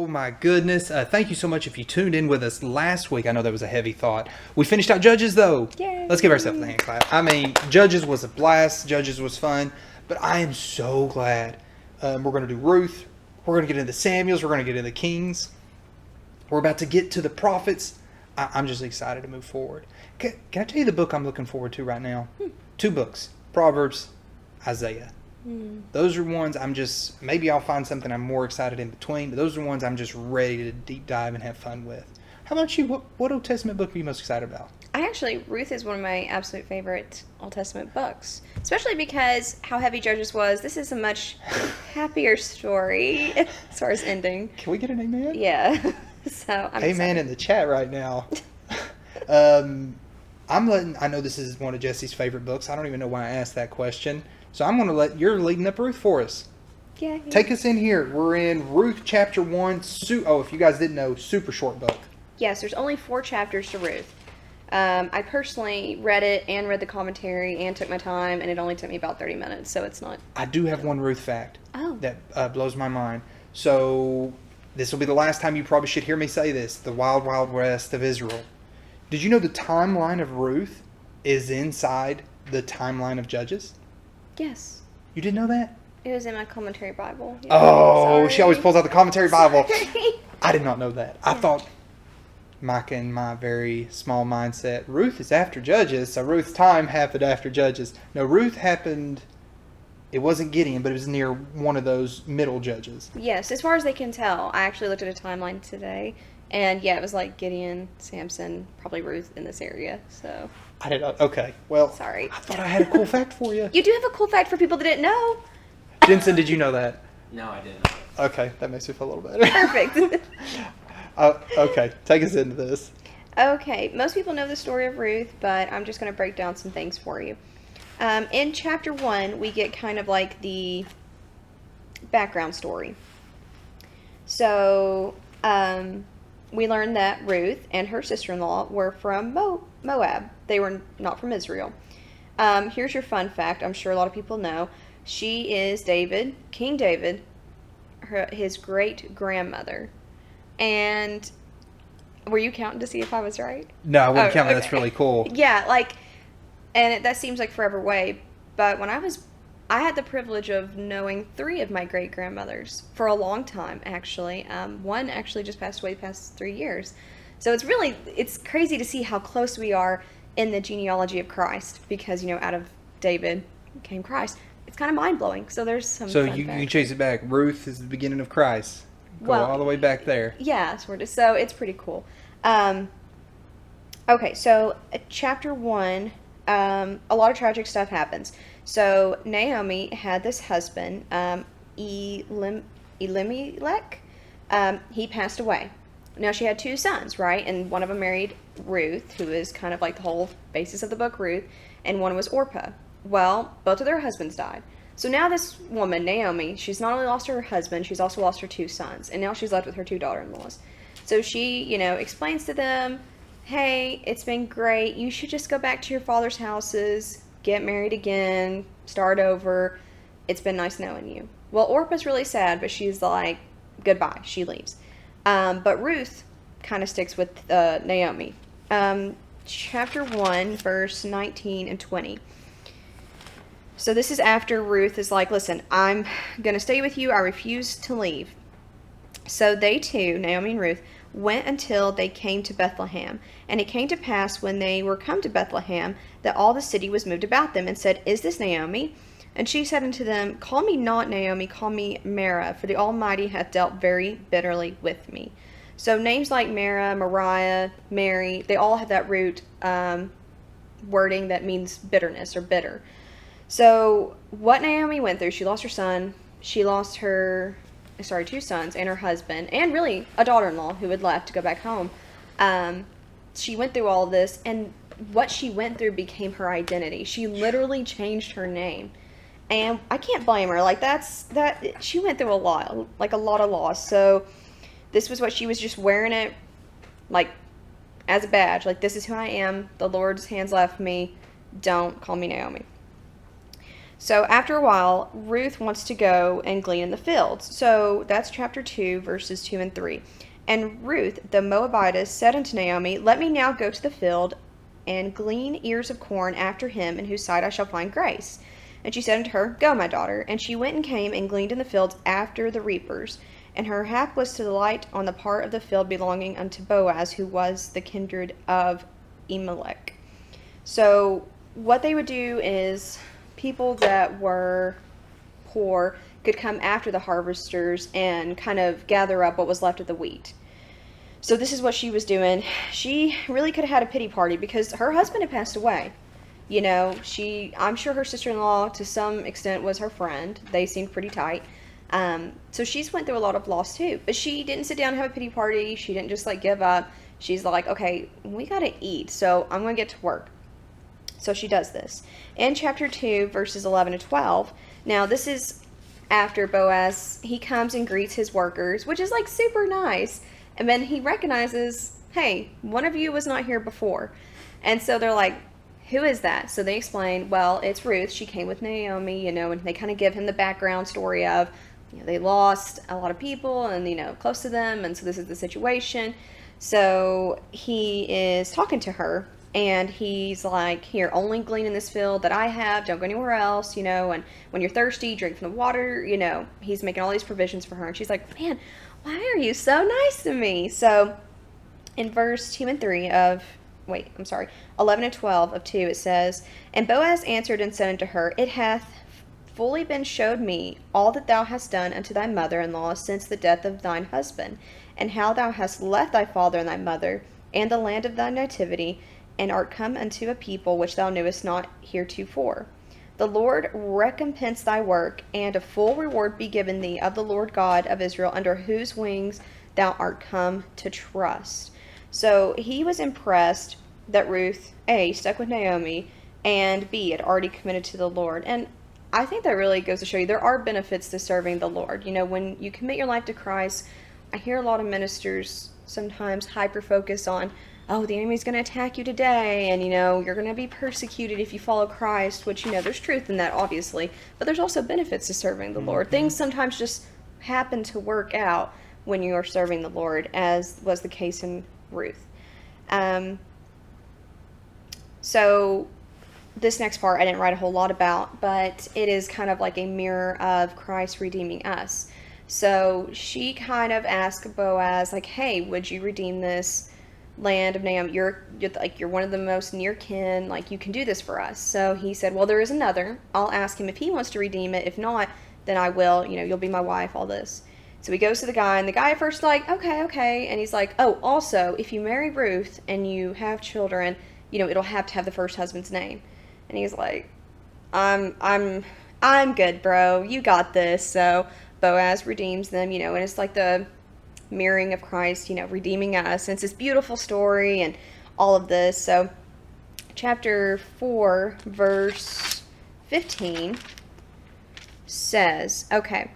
my goodness. Thank you so much if you tuned in with us last week. I know that was a heavy thought. We finished out Judges, though. Yay. Let's give ourselves a hand clap. I mean, Judges was a blast. Judges was fun. But I am so glad. We're going to do Ruth. We're going to get into Samuels. We're going to get into Kings. We're about to get to the prophets. I'm just excited to move forward. Can I tell you the book I'm looking forward to right now? 2 books. Proverbs, Isaiah. Those are ones I'm just, maybe I'll find something I'm more excited in between, but those are ones I'm just ready to deep dive and have fun with. How about you? What Old Testament book are you most excited about? Ruth is one of my absolute favorite Old Testament books, especially because how heavy Judges was. This is a much happier story as far as ending. Can we get an amen? Yeah. So I'm amen excited. In the chat right now. I know this is one of Jesse's favorite books. I don't even know why I asked that question. So I'm going to you're leading up Ruth for us. Yeah. Take us in here. We're in Ruth chapter 1. If you guys didn't know, super short book. Yes, there's only 4 chapters to Ruth. I personally read it and read the commentary and took my time, and it only took me about 30 minutes, so it's not... I do have one Ruth fact Oh. that blows my mind. So this will be the last time you probably should hear me say this. The wild, wild west of Israel. Did you know the timeline of Ruth is inside the timeline of Judges? Yes. You didn't know that? It was in my commentary Bible. Yeah. Oh, she always pulls out the commentary Bible. Sorry. I did not know that. I thought, Micah, in my very small mindset, Ruth is after Judges, so Ruth's time happened after Judges. No, Ruth happened, it wasn't Gideon, but it was near one of those middle Judges. Yes, as far as they can tell. I actually looked at a timeline today, and yeah, it was like Gideon, Samson, probably Ruth in this area, so... I didn't. Okay, well, Sorry. I thought I had a cool fact for you. You do have a cool fact for people that didn't know. Jensen, did you know that? No, I didn't. Okay, that makes me feel a little better. Perfect. Okay, take us into this. Okay, most people know the story of Ruth, but I'm just going to break down some things for you. In chapter 1, we get kind of like the background story. So, we learn that Ruth and her sister-in-law were from Moab. They were not from Israel. Here's your fun fact. I'm sure a lot of people know. She is King David, his great-grandmother. And were you counting to see if I was right? No, I wouldn't count that. Okay. That's really cool. Yeah, and that seems like forever away. But when I had the privilege of knowing 3 of my great-grandmothers for a long time, actually. One actually just passed away the past 3 years. So it's crazy to see how close we are in the genealogy of Christ, because, out of David came Christ. It's kind of mind-blowing. So there's some So fun you facts. can chase it back. Ruth is the beginning of Christ. Go all the way back there. Yeah, sort of. So it's pretty cool. Okay, so chapter 1, a lot of tragic stuff happens. So Naomi had this husband, Elimelech. He passed away. Now she had 2 sons, right? And one of them married Ruth, who is kind of like the whole basis of the book, Ruth, and one was Orpah. Well, both of their husbands died. So now this woman, Naomi, she's not only lost her husband, she's also lost her 2 sons. And now she's left with her 2 daughter-in-laws. So she, explains to them, hey, it's been great. You should just go back to your father's houses, get married again, start over. It's been nice knowing you. Well, Orpah's really sad, but she's like, goodbye. She leaves. But Ruth kind of sticks with Naomi. Chapter 1, verse 19 and 20. So this is after Ruth is like, listen, I'm going to stay with you. I refuse to leave. So they two, Naomi and Ruth, went until they came to Bethlehem. And it came to pass when they were come to Bethlehem that all the city was moved about them and said, is this Naomi? And she said unto them, call me not Naomi, call me Mara, for the Almighty hath dealt very bitterly with me. So names like Mara, Mariah, Mary, they all have that root wording that means bitterness or bitter. So what Naomi went through, she lost her son, she lost her, 2 sons and her husband, and really a daughter-in-law who had left to go back home. She went through all of this, and what she went through became her identity. She literally changed her name. And I can't blame her. She went through a lot of loss. So this was what she was just wearing it, as a badge. This is who I am. The Lord's hands left me. Don't call me Naomi. So after a while, Ruth wants to go and glean in the fields. So that's chapter 2, verses 2 and 3. And Ruth, the Moabitess, said unto Naomi, Let me now go to the field and glean ears of corn after him, in whose sight I shall find grace. And she said unto her, Go, my daughter. And she went and came and gleaned in the fields after the reapers. And her hap was to light on the part of the field belonging unto Boaz, who was the kindred of Elimelech. So what they would do is people that were poor could come after the harvesters and kind of gather up what was left of the wheat. So this is what she was doing. She really could have had a pity party because her husband had passed away. You know, I'm sure her sister-in-law to some extent was her friend. They seemed pretty tight. So she's went through a lot of loss too, but she didn't sit down and have a pity party. She didn't just like give up. She's like, okay, we gotta eat, so I'm gonna get to work. So she does this. In chapter 2, verses 11 to 12, now this is after Boaz, he comes and greets his workers, which is like super nice. And then he recognizes, hey, one of you was not here before. And so they're like, who is that? So they explain, well, it's Ruth. She came with Naomi, you know, and they kind of give him the background story of, you know, they lost a lot of people and, you know, close to them. And so this is the situation. So he is talking to her and he's like, here, only glean in this field that I have. Don't go anywhere else, you know, and when you're thirsty, drink from the water, you know. He's making all these provisions for her. And she's like, man, why are you so nice to me? So in verse 2 and 3 of, 11 and 12 of 2, it says, And Boaz answered and said unto her, It hath fully been showed me all that thou hast done unto thy mother-in-law since the death of thine husband, and how thou hast left thy father and thy mother, and the land of thy nativity, and art come unto a people which thou knewest not heretofore. The Lord recompense thy work, and a full reward be given thee of the Lord God of Israel, under whose wings thou art come to trust. So he was impressed that Ruth, A, stuck with Naomi, and B, had already committed to the Lord. And I think that really goes to show you there are benefits to serving the Lord. You know, when you commit your life to Christ, I hear a lot of ministers sometimes hyper-focus on, oh, the enemy's going to attack you today, and, you know, you're going to be persecuted if you follow Christ, which, you know, there's truth in that, obviously. But there's also benefits to serving the Lord. Things sometimes just happen to work out when you are serving the Lord, as was the case in Ruth. So this next part I didn't write a whole lot about, but it is kind of like a mirror of Christ redeeming us. So she kind of asked Boaz, like, hey, would you redeem this land of Naomi? You're one of the most near kin, like, you can do this for us. So he said, well, there is another. I'll ask him if he wants to redeem it. If not, then I will, you know, you'll be my wife, all this. So he goes to the guy, and the guy at first like, okay. And he's like, oh, also, if you marry Ruth and you have children, you know, it'll have to have the first husband's name. And he's like, I'm good, bro. You got this. So Boaz redeems them, you know, and it's like the mirroring of Christ, you know, redeeming us. And it's this beautiful story and all of this. So chapter 4, verse 15 says, okay.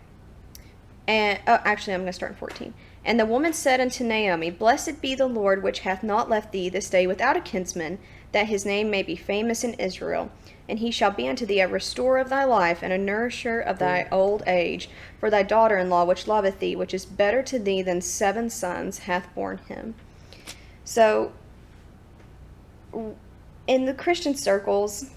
And, actually, I'm going to start in 14. And the woman said unto Naomi, Blessed be the Lord, which hath not left thee this day without a kinsman, that his name may be famous in Israel. And he shall be unto thee a restorer of thy life, and a nourisher of thy old age. For thy daughter-in-law, which loveth thee, which is better to thee than 7 sons, hath borne him. So, in the Christian circles,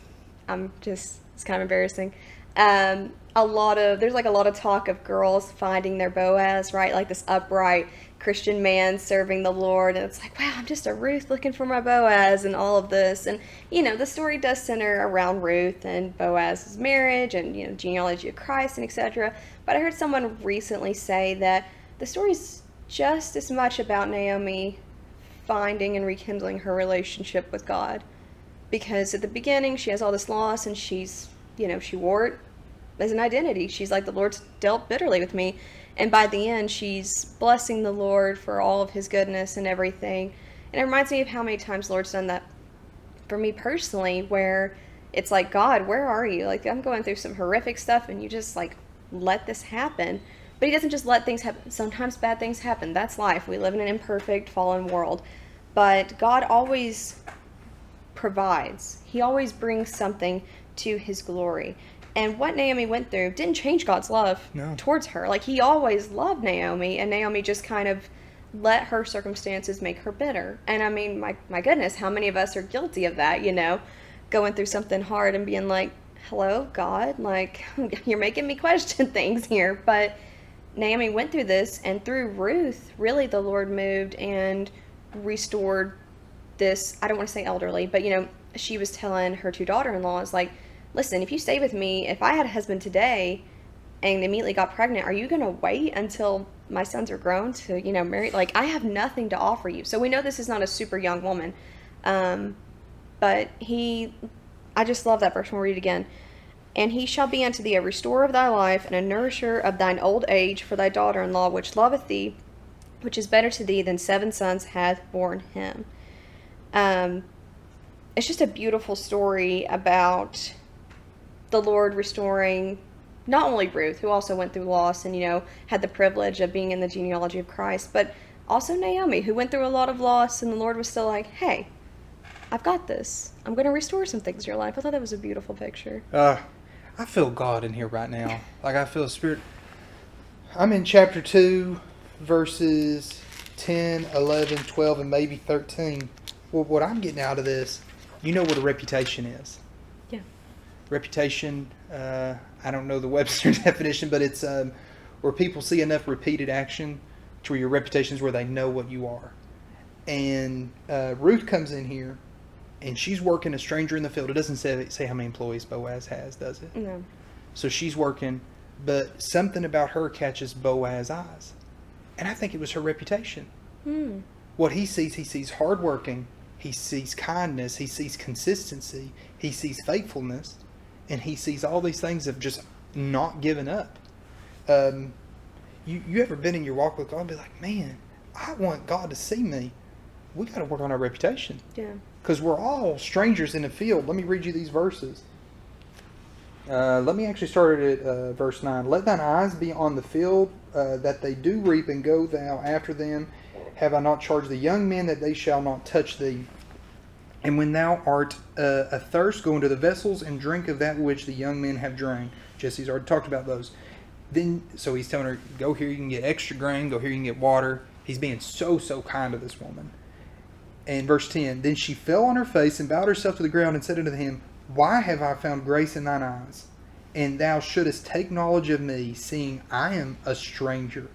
it's kind of embarrassing, there's like a lot of talk of girls finding their Boaz, right? Like this upright Christian man serving the Lord. And it's like, wow, I'm just a Ruth looking for my Boaz and all of this. And, you know, the story does center around Ruth and Boaz's marriage and, you know, genealogy of Christ and etc. But I heard someone recently say that the story's just as much about Naomi finding and rekindling her relationship with God. Because at the beginning, she has all this loss and she's, you know, she wore it as an identity. She's like, the Lord's dealt bitterly with me. And by the end, she's blessing the Lord for all of his goodness and everything. And it reminds me of how many times the Lord's done that for me personally, where it's like, God, where are you? Like, I'm going through some horrific stuff and you just like let this happen. But he doesn't just let things happen. Sometimes bad things happen. That's life. We live in an imperfect, fallen world. But God always provides. He always brings something to his glory. And what Naomi went through didn't change God's love No. towards her. Like, he always loved Naomi, and Naomi just kind of let her circumstances make her bitter. And I mean, my goodness, how many of us are guilty of that, going through something hard and being like, hello, God, like, you're making me question things here. But Naomi went through this, and through Ruth, really the Lord moved and restored this, I don't want to say elderly, but, she was telling her two daughter-in-laws, like, listen, if you stay with me, if I had a husband today and immediately got pregnant, are you going to wait until my sons are grown to, marry? Like, I have nothing to offer you. So we know this is not a super young woman. But I just love that verse. We'll read it again. And he shall be unto thee a restorer of thy life and a nourisher of thine old age for thy daughter-in-law, which loveth thee, which is better to thee than 7 sons hath borne him. It's just a beautiful story about the Lord restoring not only Ruth, who also went through loss and, had the privilege of being in the genealogy of Christ, but also Naomi, who went through a lot of loss, and the Lord was still like, hey, I've got this. I'm going to restore some things in your life. I thought that was a beautiful picture. I feel God in here right now. Like, I feel Spirit. I'm in chapter 2, verses 10, 11, 12, and maybe 13. Well, what I'm getting out of this, you know what a reputation is. Yeah. Reputation, I don't know the Webster definition, but it's where people see enough repeated action to where your reputation is where they know what you are. And Ruth comes in here, and she's working a stranger in the field. It doesn't say how many employees Boaz has, does it? No. So she's working, but something about her catches Boaz's eyes. And I think it was her reputation. What he sees hardworking, he sees kindness, he sees consistency, he sees faithfulness, and he sees all these things of just not giving up. You ever been in your walk with God and be like, man, I want God to see me. We got to work on our reputation. Yeah. Because we're all strangers in the field. Let me read you these verses. Let me actually start at verse 9. Let thine eyes be on the field, that they do reap, and go thou after them. Have I not charged the young men that they shall not touch thee? And when thou art athirst, go into the vessels and drink of that which the young men have drank. Jesse's already talked about those. Then, so he's telling her, go here, you can get extra grain. Go here, you can get water. He's being so kind to this woman. And verse 10, then she fell on her face and bowed herself to the ground and said unto him, why have I found grace in thine eyes? And thou shouldest take knowledge of me, seeing I am a stranger.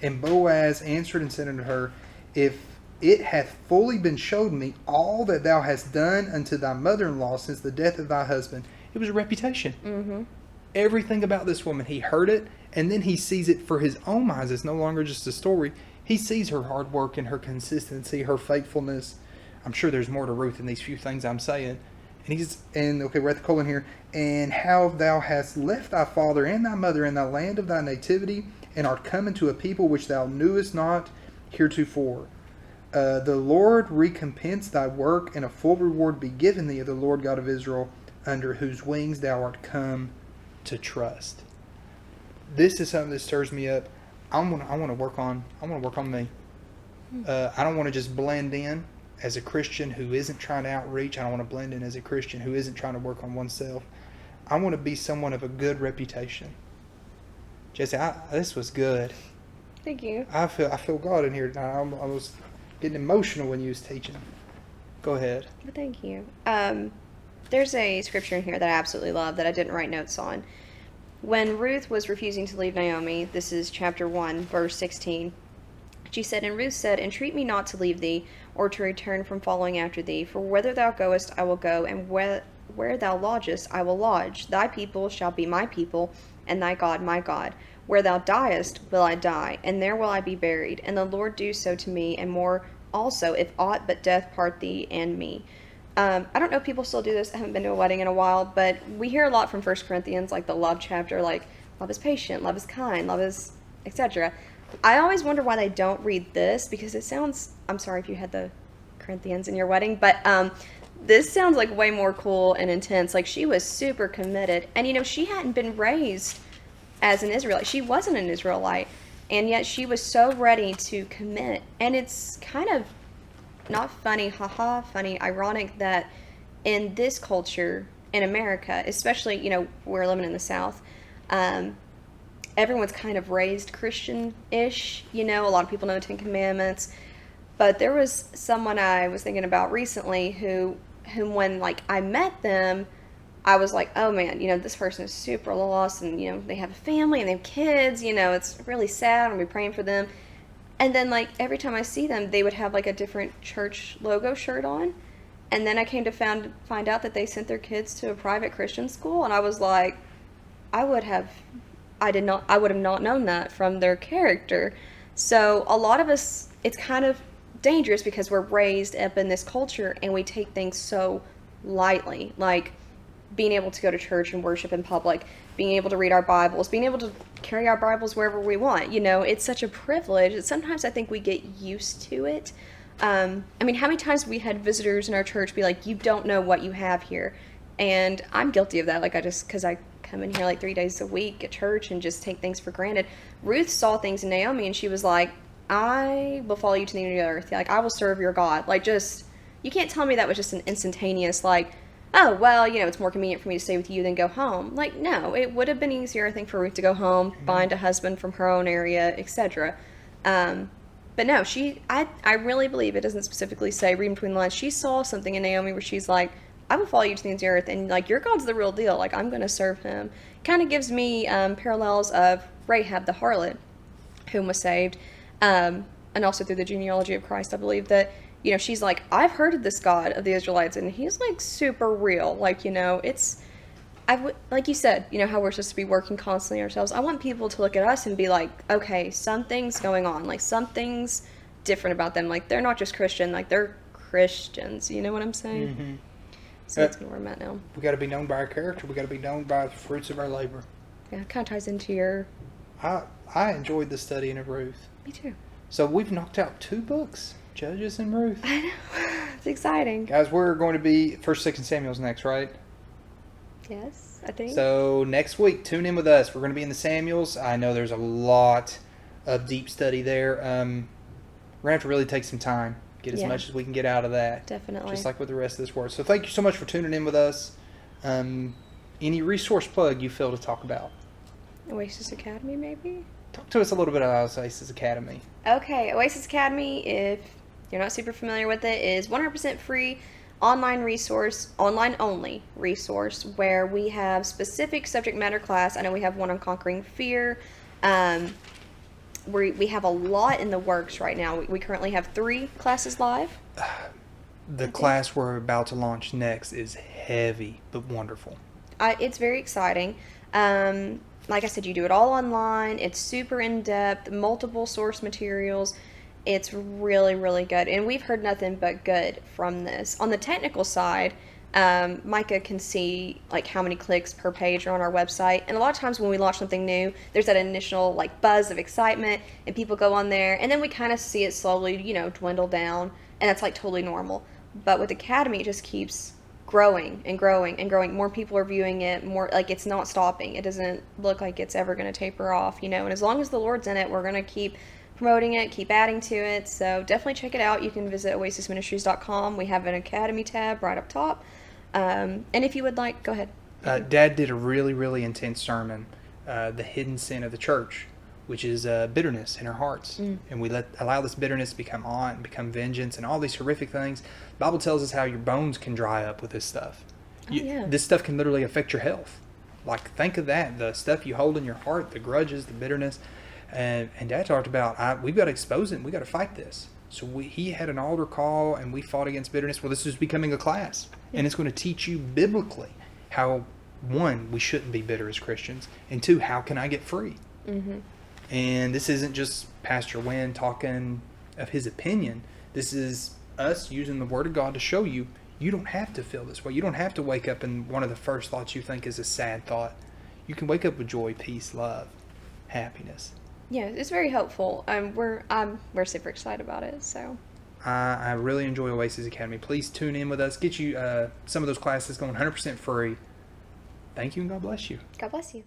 And Boaz answered and said unto her, if it hath fully been showed me all that thou hast done unto thy mother-in-law since the death of thy husband. It was a reputation. Mm-hmm. Everything about this woman, he heard it, and then he sees it for his own eyes. It's no longer just a story. He sees her hard work and her consistency, her faithfulness. I'm sure there's more to Ruth than these few things I'm saying. Okay, we're at the colon here. And how thou hast left thy father and thy mother in the land of thy nativity, and art come into a people which thou knewest not heretofore. The Lord recompense thy work, and a full reward be given thee of the Lord God of Israel, under whose wings thou art come to trust. This is something that stirs me up. I want to work on me. I don't want to just blend in as a Christian who isn't trying to outreach. I don't want to blend in as a Christian who isn't trying to work on oneself. I want to be someone of a good reputation. Jesse, this was good. Thank you. I feel God in here. I was getting emotional when you was teaching. Go ahead. Well, thank you. There's a scripture in here that I absolutely love that I didn't write notes on. When Ruth was refusing to leave Naomi, this is chapter 1, verse 16. She said, and Ruth said, entreat me not to leave thee, or to return from following after thee. For whither thou goest, I will go, and where thou lodgest, I will lodge. Thy people shall be my people, and thy God my God. Where thou diest, will I die, and there will I be buried. And the Lord do so to me, and more also, if aught but death part thee and me. I don't know if people still do this. I haven't been to a wedding in a while, but we hear a lot from 1 Corinthians, like the love chapter, like love is patient, love is kind, love is etc. I always wonder why they don't read this, because it sounds, I'm sorry if you had the Corinthians in your wedding, but this sounds like way more cool and intense. Like, she was super committed, and she hadn't been raised as an Israelite. She wasn't an Israelite, and yet she was so ready to commit. And it's kind of not funny, funny, ironic that in this culture, in America, especially, we're living in the South. Everyone's kind of raised Christian-ish, a lot of people know the Ten Commandments. But there was someone I was thinking about recently whom when, like, I met them, I was like, oh man, this person is super lost, and, they have a family and they have kids, it's really sad, and we're praying for them. And then, like, every time I see them, they would have, like, a different church logo shirt on. And then I came to find out that they sent their kids to a private Christian school, and I was like, I would have not known that from their character. So a lot of us, it's kind of dangerous because we're raised up in this culture and we take things so lightly, like being able to go to church and worship in public, being able to read our Bibles, being able to carry our Bibles wherever we want. It's such a privilege that sometimes I think we get used to it. How many times we had visitors in our church be like, you don't know what you have here. And I'm guilty of that. Like, because I come in here like 3 days a week at church and just take things for granted. Ruth saw things in Naomi and she was like, I will follow you to the end of the earth. Like, I will serve your God. Like, you can't tell me that was just an instantaneous, like, oh, well, it's more convenient for me to stay with you than go home. Like, no, it would have been easier, I think, for Ruth to go home, find a husband from her own area, etc. But no, I really believe it doesn't specifically say, reading between the lines, she saw something in Naomi where she's like, I will follow you to the ends of the earth, and, like, your God's the real deal. Like, I'm going to serve him. Kind of gives me parallels of Rahab the harlot, whom was saved, and also through the genealogy of Christ, I believe that, she's like, I've heard of this God of the Israelites, and he's, like, super real. Like, like you said, how we're supposed to be working constantly ourselves. I want people to look at us and be like, okay, something's going on. Like, something's different about them. Like, they're not just Christian. Like, they're Christians. You know what I'm saying? Mm-hmm. So that's kind of where I'm at now. We got to be known by our character. We got to be known by the fruits of our labor. Yeah, it kind of ties into your... I enjoyed the studying of Ruth. Me too. So we've knocked out 2 books, Judges and Ruth. I know. It's exciting. Guys, we're going to be 1st, 2nd Samuel's next, right? Yes, I think. So next week, tune in with us. We're going to be in the Samuels. I know there's a lot of deep study there. We're going to have to really take some time. Get as much as we can get out of that. Definitely. Just like with the rest of this word. So thank you so much for tuning in with us. Any resource plug you feel to talk about? Oasis Academy, maybe? Talk to us a little bit about Oasis Academy. Okay, Oasis Academy, if you're not super familiar with it, is 100% free online only resource where we have specific subject matter class. I know we have one on conquering fear. We have a lot in the works right now. We currently have 3 classes live. The class we're about to launch next is heavy but wonderful. It's very exciting. Like I said, you do it all online. It's super in-depth, multiple source materials. It's really, really good. And we've heard nothing but good from this. On the technical side, Micah can see like how many clicks per page are on our website. And a lot of times when we launch something new, there's that initial like buzz of excitement and people go on there. And then we kind of see it slowly, dwindle down. And that's like totally normal. But with Academy, it just keeps growing and growing and growing. More people are viewing it, more like it's not stopping. It doesn't look like it's ever going to taper off, and as long as the Lord's in it, we're going to keep promoting it, keep adding to it. So definitely check it out. You can visit oasisministries.com. We have an Academy tab right up top. And if you would like, go ahead. Dad did a really, really intense sermon, The Hidden Sin of the Church, which is bitterness in our hearts. And we allow this bitterness to become and become vengeance and all these horrific things. The Bible tells us how your bones can dry up with this stuff. This stuff can literally affect your health. Like, think of that. The stuff you hold in your heart, the grudges, the bitterness. And Dad talked about, we've got to expose it and we've got to fight this. So he had an altar call and we fought against bitterness. Well, this is becoming a class. And it's going to teach you biblically how, 1, we shouldn't be bitter as Christians. And 2, how can I get free? Mm-hmm. And this isn't just Pastor Wynn talking of his opinion. This is us using the Word of God to show you don't have to feel this way. You don't have to wake up and one of the first thoughts you think is a sad thought. You can wake up with joy, peace, love, happiness. Yeah, it's very helpful. We're super excited about it. So I really enjoy Oasis Academy. Please tune in with us. Get you some of those classes going 100% free. Thank you and God bless you. God bless you.